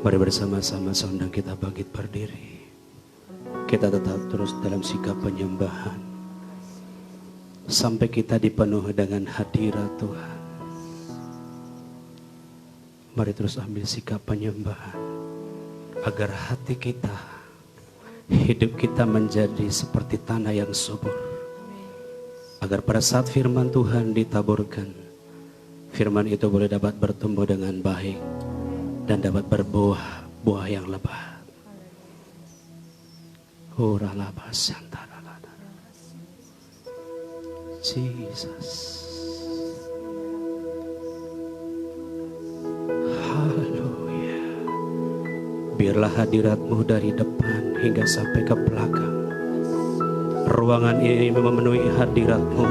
Mari bersama-sama seundang kita bangkit berdiri. Kita tetap terus dalam sikap penyembahan sampai kita dipenuhi dengan hadirat Tuhan. Mari terus ambil sikap penyembahan agar hati kita, hidup kita menjadi seperti tanah yang subur. Agar pada saat firman Tuhan ditaburkan, firman itu boleh dapat bertumbuh dengan baik dan dapat berbuah buah yang lebat. Jesus. Haleluya. Biarlah hadirat-Mu dari depan hingga sampai ke belakang. Ruangan ini memenuhi hadirat-Mu.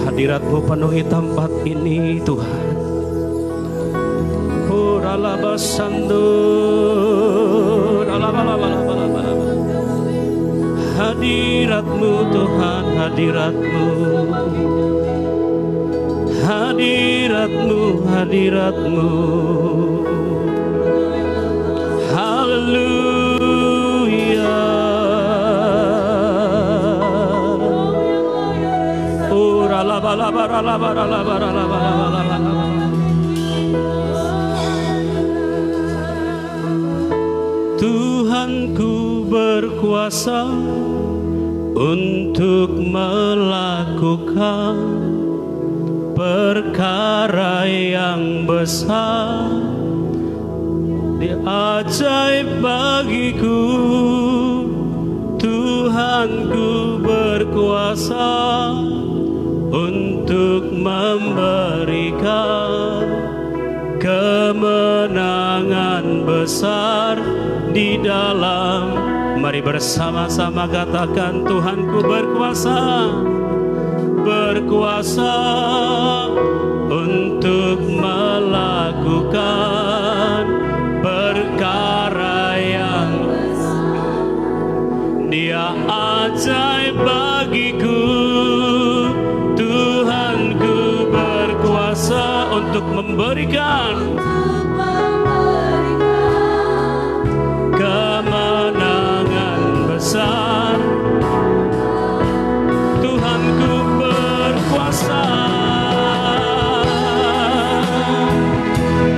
Hadirat-Mu penuhi tempat ini Tuhan. Hadirat-Mu Tuhan, hadirat-Mu, hadirat-Mu, hadirat-Mu. Haleluya. Tuhanku berkuasa untuk melakukan perkara yang besar, ajaib bagiku. Tuhanku berkuasa untuk memberikan kemenangan besar di dalam. Mari bersama-sama katakan, Tuhanku berkuasa, berkuasa untuk melakukan perkara yang Dia ajaib bagiku. Tuhanku berkuasa untuk memberikan kemenangan besar. Tuhanku berkuasa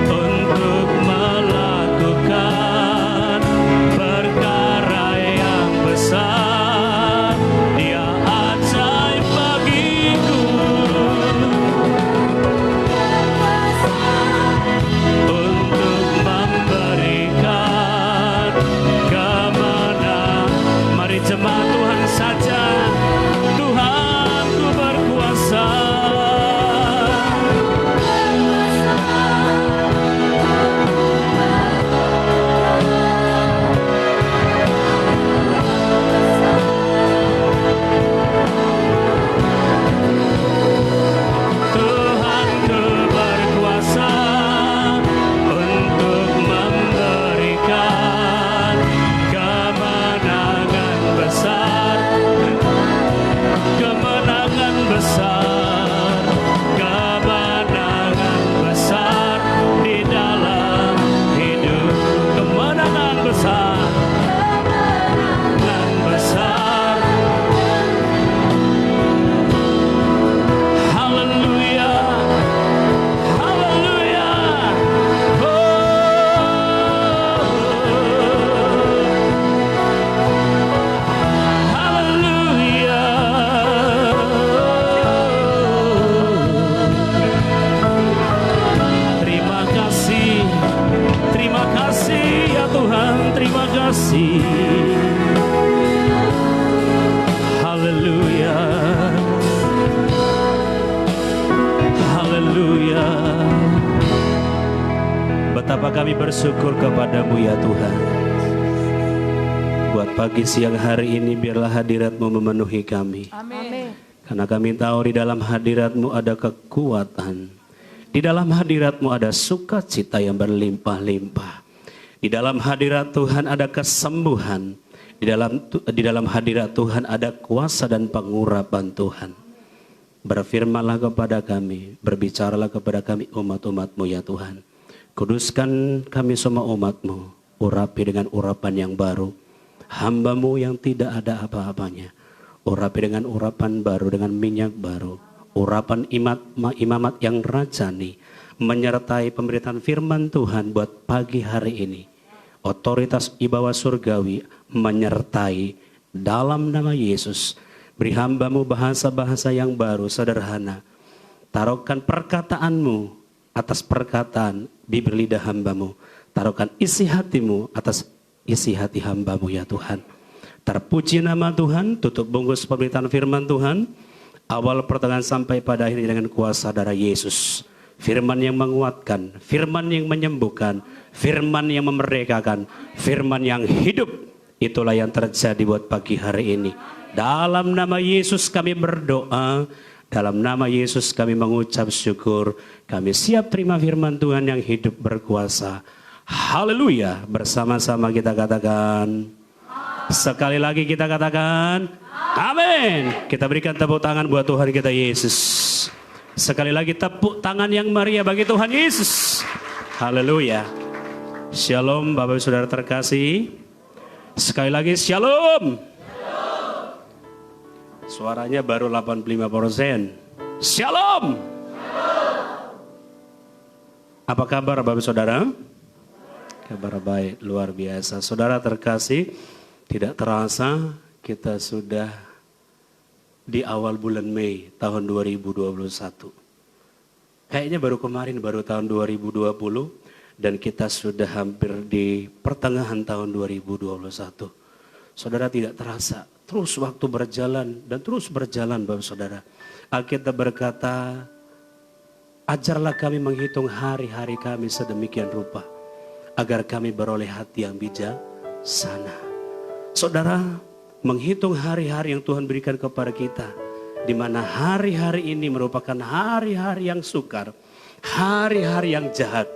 untuk melakukan perkara yang besar. Dia ajaib bagiku untuk memberikan kemenangan. Mari jemaat Tuhan saja. Tuhanku berkuasa. Tuhanku berkuasa untuk memberikan kemenangan besar, kemenangan besar, kemenangan besar di dalam hidup. Kemenangan besar, kemenangan besar. Haleluya, haleluya. Haleluya. Terima kasih ya Tuhan, terima kasih. Haleluya, haleluya. Betapa kami bersyukur kepadamu ya Tuhan. Buat pagi siang hari ini biarlah hadirat-Mu memenuhi kami. Amin. Karena kami tahu di dalam hadirat-Mu ada kekuatan. Di dalam hadirat-Mu ada sukacita yang berlimpah-limpah. Di dalam hadirat Tuhan ada kesembuhan. Di dalam hadirat Tuhan ada kuasa dan pengurapan Tuhan. Berfirmanlah kepada kami, berbicaralah kepada kami umat-umat-Mu ya Tuhan. Kuduskan kami semua umat-Mu, urapi dengan urapan yang baru. Hamba-Mu yang tidak ada apa-apanya, urapi dengan urapan baru, dengan minyak baru. Urapan imamat yang rajani, menyertai pemberitaan firman Tuhan buat pagi hari ini. Otoritas ibawa surgawi menyertai dalam nama Yesus. Beri hamba-Mu bahasa-bahasa yang baru, sederhana. Taruhkan perkataan-Mu atas perkataan bibir lidah hamba-Mu. Taruhkan isi hati-Mu atas isi hati hamba-Mu ya Tuhan. Terpuji nama Tuhan, tutup bungkus pemberitaan firman Tuhan. Awal pertengahan sampai pada akhirnya dengan kuasa darah Yesus. Firman yang menguatkan, firman yang menyembuhkan, firman yang memerdekakan, firman yang hidup. Itulah yang terjadi buat pagi hari ini. Dalam nama Yesus kami berdoa. Dalam nama Yesus kami mengucap syukur. Kami siap terima firman Tuhan yang hidup berkuasa. Haleluya. Bersama-sama kita katakan. Sekali lagi kita katakan. Amin. Kita berikan tepuk tangan buat Tuhan kita Yesus. Sekali lagi tepuk tangan yang meriah bagi Tuhan Yesus. Haleluya. Shalom Bapak Ibu Saudara terkasih. Sekali lagi shalom. Suaranya baru 85%. Shalom. Apa kabar Bapak Saudara? Kabar baik, luar biasa. Saudara terkasih, tidak terasa kita sudah di awal bulan Mei tahun 2021. Kayaknya baru kemarin, baru tahun 2020. Dan kita sudah hampir di pertengahan tahun 2021. Saudara tidak terasa. Terus waktu berjalan dan terus berjalan Bapak Saudara. Alkitab berkata, ajarlah kami menghitung hari-hari kami sedemikian rupa, agar kami beroleh hati yang bijaksana. Saudara, menghitung hari-hari yang Tuhan berikan kepada kita, di mana hari-hari ini merupakan hari-hari yang sukar, hari-hari yang jahat.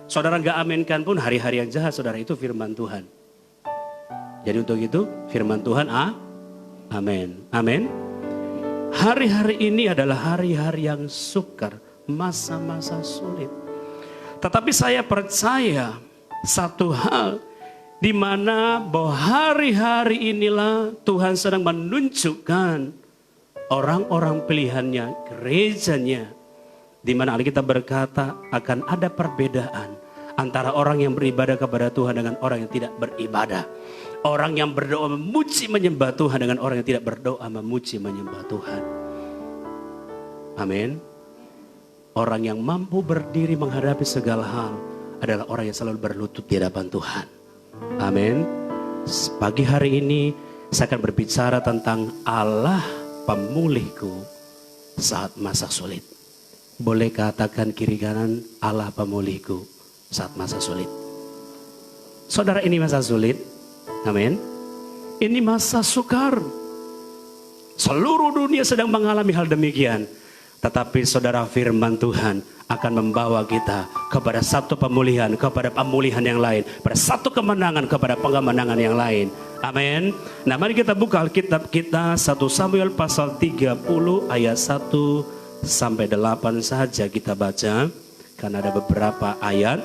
Saudara nggak aminkan pun hari-hari yang jahat, saudara, itu firman Tuhan. Jadi untuk itu firman Tuhan amin. Amin. Hari-hari ini adalah hari-hari yang sukar, masa-masa sulit. Tetapi saya percaya satu hal, di mana bahwa hari-hari inilah Tuhan sedang menunjukkan orang-orang pilihannya, gerejanya, di mana Alkitab berkata akan ada perbedaan antara orang yang beribadah kepada Tuhan dengan orang yang tidak beribadah. Orang yang berdoa memuji menyembah Tuhan dengan orang yang tidak berdoa memuji menyembah Tuhan. Amin. Orang yang mampu berdiri menghadapi segala hal adalah orang yang selalu berlutut di hadapan Tuhan. Amin. Pagi hari ini saya akan berbicara tentang Allah pemulihku saat masa sulit. Boleh katakan kiri kanan, Allah pemulihku saat masa sulit. Saudara, ini masa sulit. Amin. Ini masa sukar. Seluruh dunia sedang mengalami hal demikian. Tetapi saudara, firman Tuhan akan membawa kita kepada satu pemulihan, kepada pemulihan yang lain, pada satu kemenangan, kepada kemenangan yang lain. Amin. Nah, mari kita buka Alkitab kita 1 Samuel pasal 30 ayat 1 sampai 8 saja kita baca. Karena ada beberapa ayat,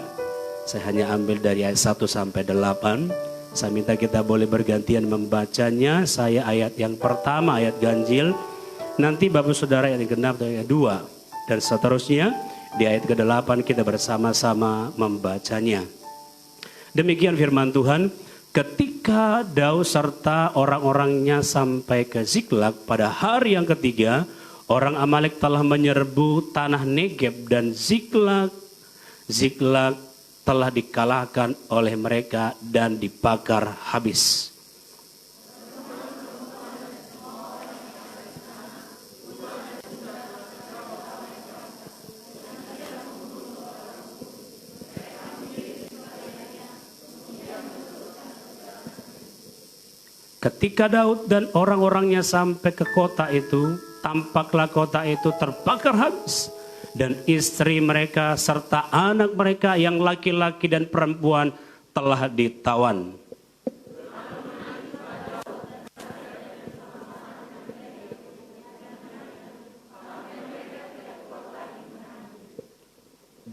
saya hanya ambil dari ayat 1 sampai 8. Saya minta kita boleh bergantian membacanya. Saya ayat yang pertama, ayat ganjil. Nanti Bapak Saudara yang genap ayat 2. Dan seterusnya di ayat ke-8 kita bersama-sama membacanya. Demikian firman Tuhan. Ketika Daud serta orang-orangnya sampai ke Ziklag pada hari yang ketiga, orang Amalek telah menyerbu tanah Negeb dan Ziklag telah dikalahkan oleh mereka dan dibakar habis. Ketika Daud dan orang-orangnya sampai ke kota itu, tampaklah kota itu terbakar habis. Dan istri mereka serta anak mereka yang laki-laki dan perempuan telah ditawan.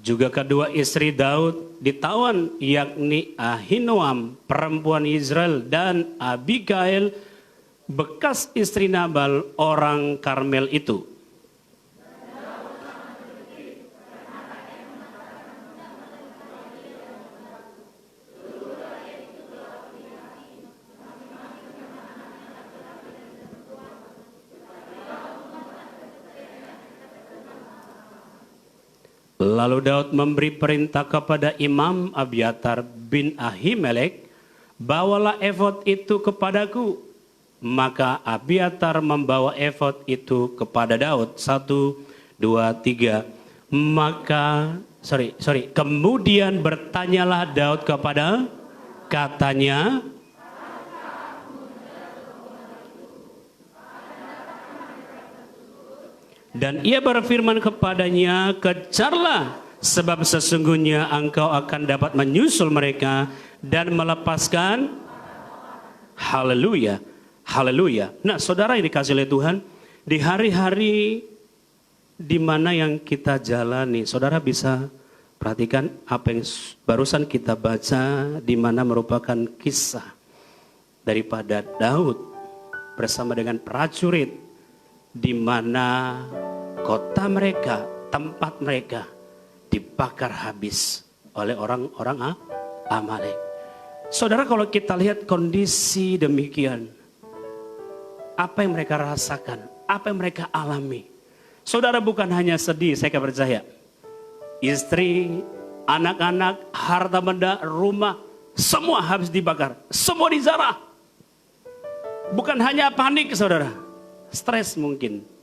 Juga kedua istri Daud ditawan, yakni Ahinoam, perempuan Israel, dan Abigail, bekas istri Nabal, orang Karmel itu. Lalu Daud memberi perintah kepada Imam Abiatar bin Ahimelek, bawalah efod itu kepadaku. Maka Abiatar membawa efod itu kepada Daud. 1, 2, 3. Kemudian bertanyalah Daud katanya, dan ia berfirman kepadanya, kejarlah, sebab sesungguhnya engkau akan dapat menyusul mereka dan melepaskan. Haleluya, haleluya. Nah, saudara yang dikasihi oleh Tuhan, di hari-hari di mana yang kita jalani, saudara bisa perhatikan apa yang barusan kita baca, di mana merupakan kisah daripada Daud bersama dengan prajurit, di mana kota mereka, tempat mereka dibakar habis oleh orang-orang Amalek. Saudara, kalau kita lihat kondisi demikian, apa yang mereka rasakan, apa yang mereka alami, saudara bukan hanya sedih, saya percaya. Istri, anak-anak, harta benda, rumah, semua habis dibakar, semua dijarah. Bukan hanya panik, saudara, stres mungkin.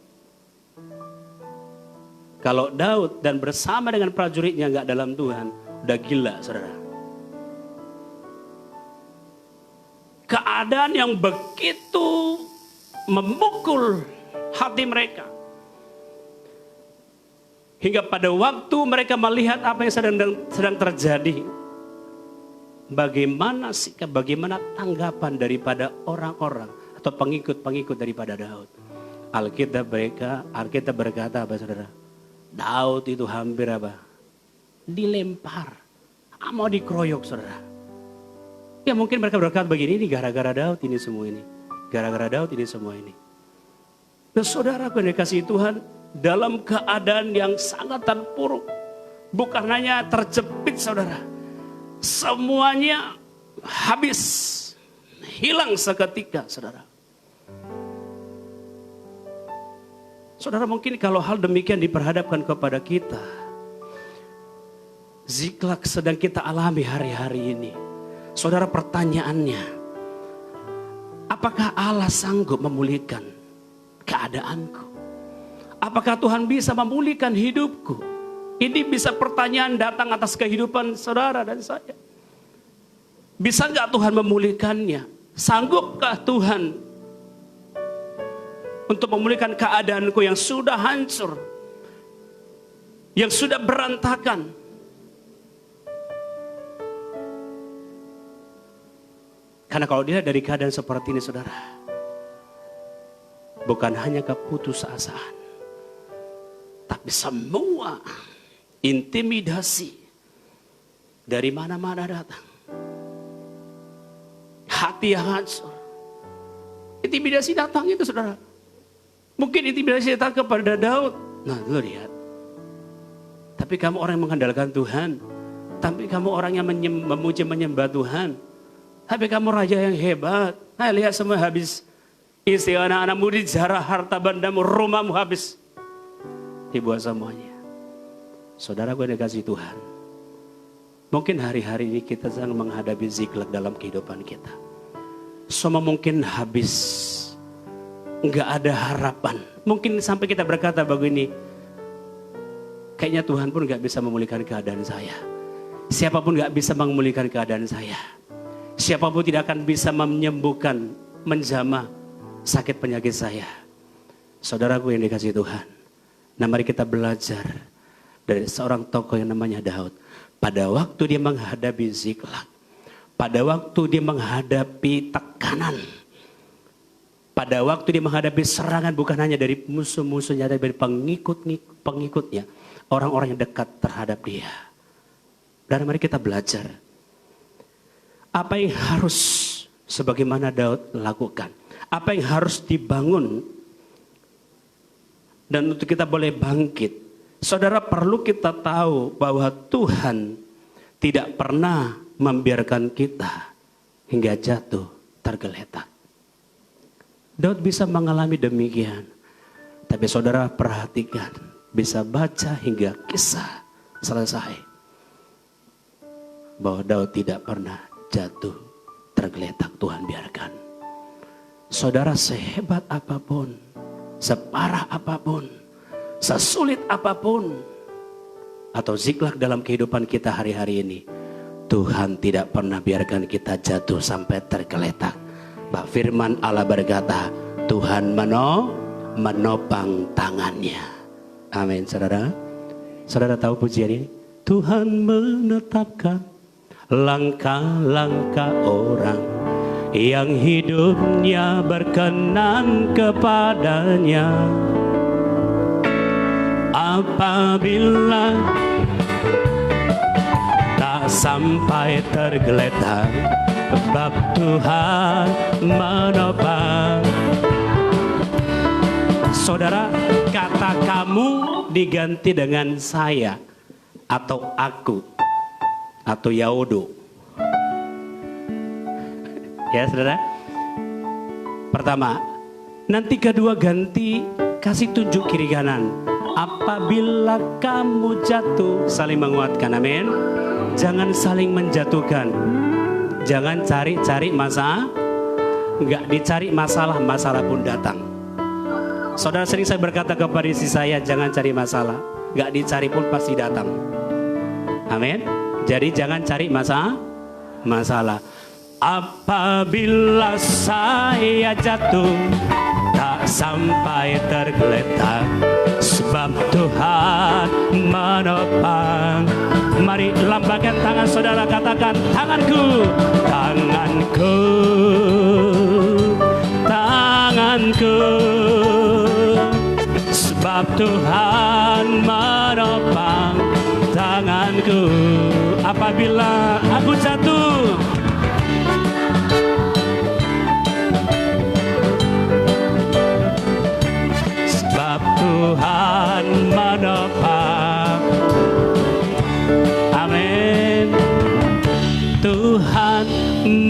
Kalau Daud dan bersama dengan prajuritnya nggak dalam Tuhan, udah gila, saudara. Keadaan yang begitu memukul hati mereka. Hingga pada waktu mereka melihat apa yang sedang terjadi, bagaimana sikap, bagaimana tanggapan daripada orang-orang atau pengikut-pengikut daripada Daud. Alkitab berkata apa, saudara? Daud itu hampir apa? Dilempar, mau dikeroyok, saudara. Ya mungkin mereka berkata begini, ini gara-gara Daud ini semua ini. Gara-gara Daud ini semua ini. Nah, saudara yang dikasihi Tuhan, dalam keadaan yang sangat terpuruk, bukan hanya terjepit, saudara, semuanya habis, hilang seketika, saudara. Saudara, mungkin kalau hal demikian diperhadapkan kepada kita, Ziklag sedang kita alami hari-hari ini. Saudara, pertanyaannya, apakah Allah sanggup memulihkan keadaanku? Apakah Tuhan bisa memulihkan hidupku? Ini bisa pertanyaan datang atas kehidupan saudara dan saya. Bisa nggak Tuhan memulihkannya? Sanggupkah Tuhan untuk memulihkan keadaanku yang sudah hancur, yang sudah berantakan? Karena kalau dilihat dari keadaan seperti ini, saudara, bukan hanya keputusasaan, tapi semua intimidasi dari mana-mana datang. Hati yang hancur, intimidasi datang itu, saudara. Mungkin intimidasi datang kepada Daud. Nah, lu lihat. Tapi kamu orang yang mengandalkan Tuhan. Tapi kamu orang yang memuji menyembah Tuhan. Tapi kamu raja yang hebat. Nah, lihat semua habis. Istri, anak-anakmu dijarah, harta bendamu, rumahmu habis. Dibuat semuanya. Saudara, gue dikasih Tuhan. Mungkin hari-hari ini kita sedang menghadapi ziklag dalam kehidupan kita. Semua mungkin habis. Nggak ada harapan. Mungkin sampai kita berkata begini, kayaknya Tuhan pun nggak bisa memulihkan keadaan saya. Siapapun nggak bisa memulihkan keadaan saya. Siapapun tidak akan bisa menyembuhkan, menjamah sakit penyakit saya. Saudaraku yang dikasihi Tuhan, nah mari kita belajar dari seorang tokoh yang namanya Daud. Pada waktu dia menghadapi ziklag, pada waktu dia menghadapi tekanan, Pada waktu dia menghadapi serangan bukan hanya dari musuh-musuhnya, tapi dari pengikutnya, orang-orang yang dekat terhadap dia. Dan mari kita belajar apa yang harus sebagaimana Daud lakukan, apa yang harus dibangun, dan untuk kita boleh bangkit. Saudara, perlu kita tahu bahwa Tuhan tidak pernah membiarkan kita hingga jatuh tergeletak. Daud bisa mengalami demikian. Tapi saudara perhatikan, bisa baca hingga kisah selesai, bahwa Daud tidak pernah jatuh tergeletak. Tuhan biarkan. Saudara, sehebat apapun, separah apapun, sesulit apapun, atau zikzak dalam kehidupan kita hari-hari ini, Tuhan tidak pernah biarkan kita jatuh sampai tergeletak. Bah firman Allah berkata, Tuhan menopang tangannya. Amin, saudara. Saudara tahu pujian ini? Tuhan menetapkan langkah-langkah orang yang hidupnya berkenan kepadanya. Apabila tak sampai tergeletak, sebab Tuhan menopang. Saudara, kata kamu diganti dengan saya, atau aku, atau Yaudo. Ya saudara. Pertama, nanti kedua ganti, kasih tunjuk kiri kanan. Apabila kamu jatuh, saling menguatkan, amin. Jangan saling menjatuhkan. Jangan cari-cari masalah. Enggak dicari masalah, masalah pun datang. Saudara, sering saya berkata kepada istri saya, jangan cari masalah. Enggak dicari pun pasti datang. Amin. Jadi jangan cari masalah. Apabila saya jatuh, tak sampai tergeletak, sebab Tuhan menopang. Mari lambaikan tangan saudara, katakan, tanganku, tanganku, tanganku, sebab Tuhan menopang tanganku. Apabila aku jatuh, sebab Tuhan menopang. Amin. Tuhan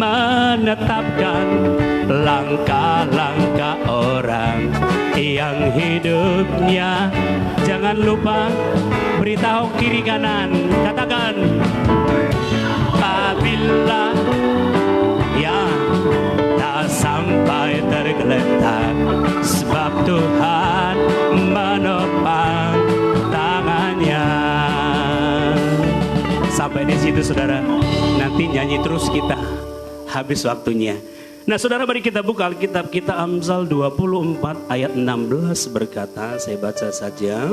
menetapkan langkah-langkah orang yang hidupnya. Jangan lupa beritahu kiri kanan, katakan, apabila ya tak sampai tergeletak, sebab Tuhan menopang tangannya. Sampai di situ saudara, nanti nyanyi terus kita, habis waktunya. Nah saudara, mari kita buka Alkitab kita, Amsal 24 ayat 16 berkata, saya baca saja.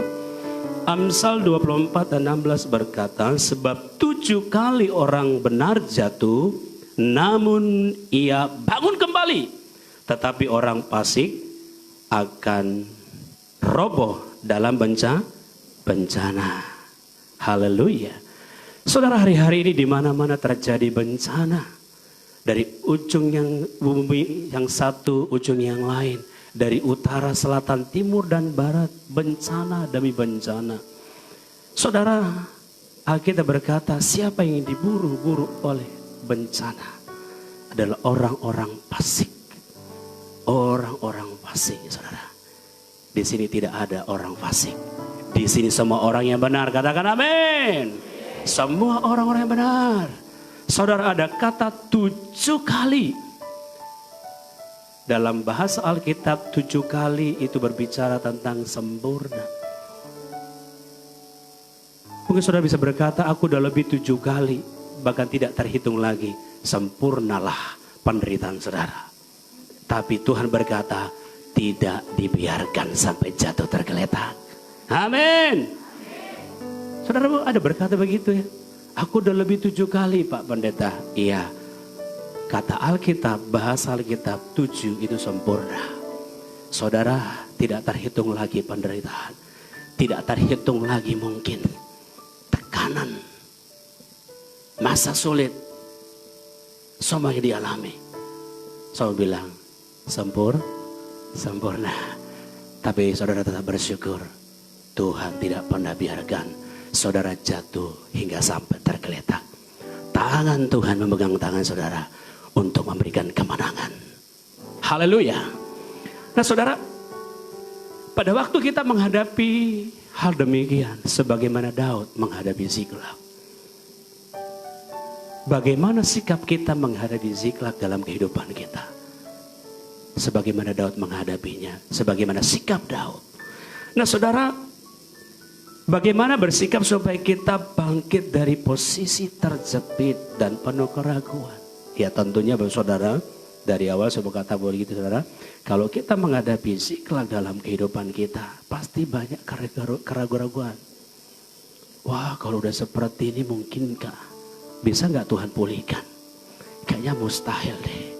Amsal 24 dan 16 berkata, sebab 7 kali orang benar jatuh, namun ia bangun kembali. Tetapi orang fasik akan roboh dalam bencana. Haleluya. Saudara, hari-hari ini di mana-mana terjadi bencana. Dari ujung yang bumi yang satu, ujung yang lain. Dari utara, selatan, timur, dan barat. Bencana demi bencana. Saudara, Alkitab berkata, siapa yang diburu-buru oleh bencana adalah orang-orang fasik. Orang-orang fasik, saudara. Di sini tidak ada orang fasik. Di sini semua orang yang benar. Katakan amin. Semua orang-orang yang benar. Saudara, ada kata 7 kali. Dalam bahasa Alkitab 7 kali itu berbicara tentang sempurna. Mungkin saudara bisa berkata, aku udah lebih 7 kali. Bahkan tidak terhitung lagi. Sempurnalah penderitaan saudara. Tapi Tuhan berkata, tidak dibiarkan sampai jatuh tergeletak. Amin. Saudara, ada berkata begitu ya. Aku udah lebih 7 kali Pak Pendeta. Iya. Kata Alkitab, bahasa Alkitab 7 itu sempurna. saudara, tidak terhitung lagi penderitaan. Tidak terhitung lagi mungkin tekanan, masa sulit, semuanya dialami. Saya bilang, sempurna. Tapi saudara tetap bersyukur. Tuhan tidak pernah biarkan saudara jatuh hingga sampai tergeletak. Tangan Tuhan memegang tangan saudara untuk memberikan kemenangan. Haleluya. Nah saudara, pada waktu kita menghadapi hal demikian, sebagaimana Daud menghadapi Ziklag. Bagaimana sikap kita menghadapi Ziklag dalam kehidupan kita? Sebagaimana Daud menghadapinya, sebagaimana sikap Daud. Nah saudara, bagaimana bersikap supaya kita bangkit dari posisi terjepit dan penuh keraguan? Ya tentunya saudara, dari awal saya berkata begitu saudara, kalau kita menghadapi Ziklag dalam kehidupan kita, pasti banyak keraguan-keraguan. Wah, kalau udah seperti ini mungkinkah? Bisa nggak Tuhan pulihkan? Kayaknya mustahil deh.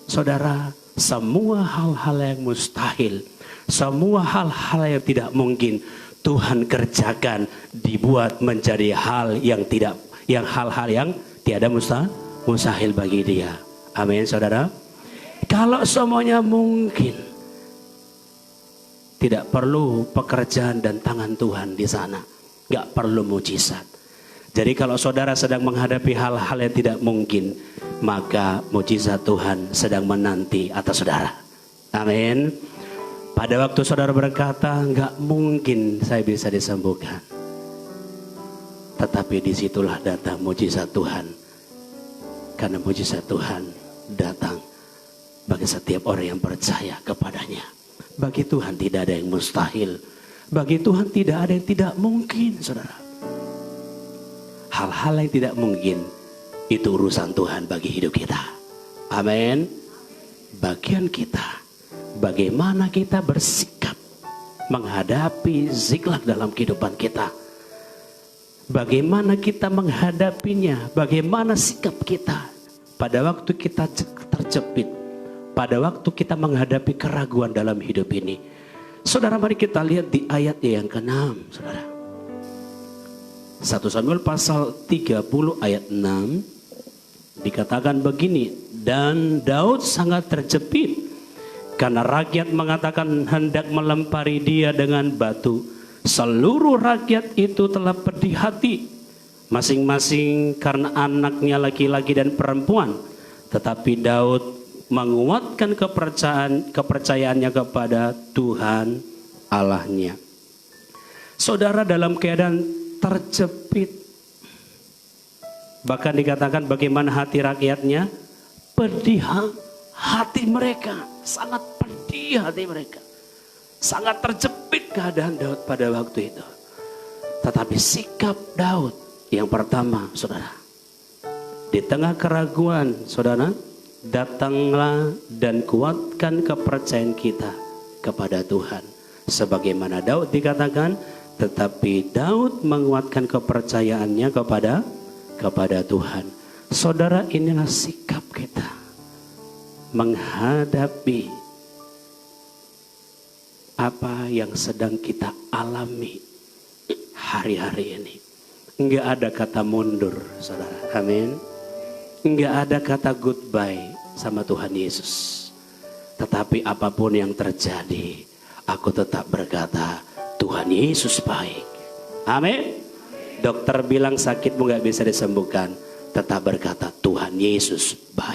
Saudara, semua hal-hal yang mustahil, semua hal-hal yang tidak mungkin, Tuhan kerjakan, dibuat menjadi hal yang hal-hal yang tiada mustahil bagi Dia. Amin, saudara. Kalau semuanya mungkin, tidak perlu pekerjaan dan tangan Tuhan di sana, nggak perlu mujizat. Jadi kalau saudara sedang menghadapi hal-hal yang tidak mungkin, maka mujizat Tuhan sedang menanti atas saudara. Amin. Pada waktu saudara berkata, nggak mungkin saya bisa disembuhkan, tetapi disitulah datang mujizat Tuhan. Karena mujizat Tuhan datang bagi setiap orang yang percaya kepadanya. Bagi Tuhan tidak ada yang mustahil. Bagi Tuhan tidak ada yang tidak mungkin, saudara. Hal-hal yang tidak mungkin itu urusan Tuhan bagi hidup kita. Amin. Bagian kita, bagaimana kita bersikap menghadapi Ziklag dalam kehidupan kita. Bagaimana kita menghadapinya, bagaimana sikap kita pada waktu kita terjepit, pada waktu kita menghadapi keraguan dalam hidup ini. Saudara, mari kita lihat di ayat yang ke-6, saudara. 1 Samuel pasal 30 ayat 6 dikatakan begini, dan Daud sangat terjepit karena rakyat mengatakan hendak melempari dia dengan batu. Seluruh rakyat itu telah pedih hati, masing-masing karena anaknya laki-laki dan perempuan. Tetapi Daud menguatkan kepercayaannya kepada Tuhan Allahnya. Saudara, dalam keadaan terjepit, bahkan dikatakan bagaimana hati rakyatnya, pedih hati mereka, sangat pedih hati mereka, sangat terjepit keadaan Daud pada waktu itu. Tetapi sikap Daud yang pertama, saudara, di tengah keraguan, saudara, datanglah dan kuatkan kepercayaan kita kepada Tuhan. Sebagaimana Daud dikatakan, tetapi Daud menguatkan kepercayaannya kepada Tuhan. Saudara, inilah sikap kita menghadapi apa yang sedang kita alami hari-hari ini. Enggak ada kata mundur, saudara. Amin. Enggak ada kata goodbye sama Tuhan Yesus. Tetapi apapun yang terjadi, aku tetap berkata, Tuhan Yesus baik. Amin. Dokter bilang sakitmu gak bisa disembuhkan, tetap berkata Tuhan Yesus baik.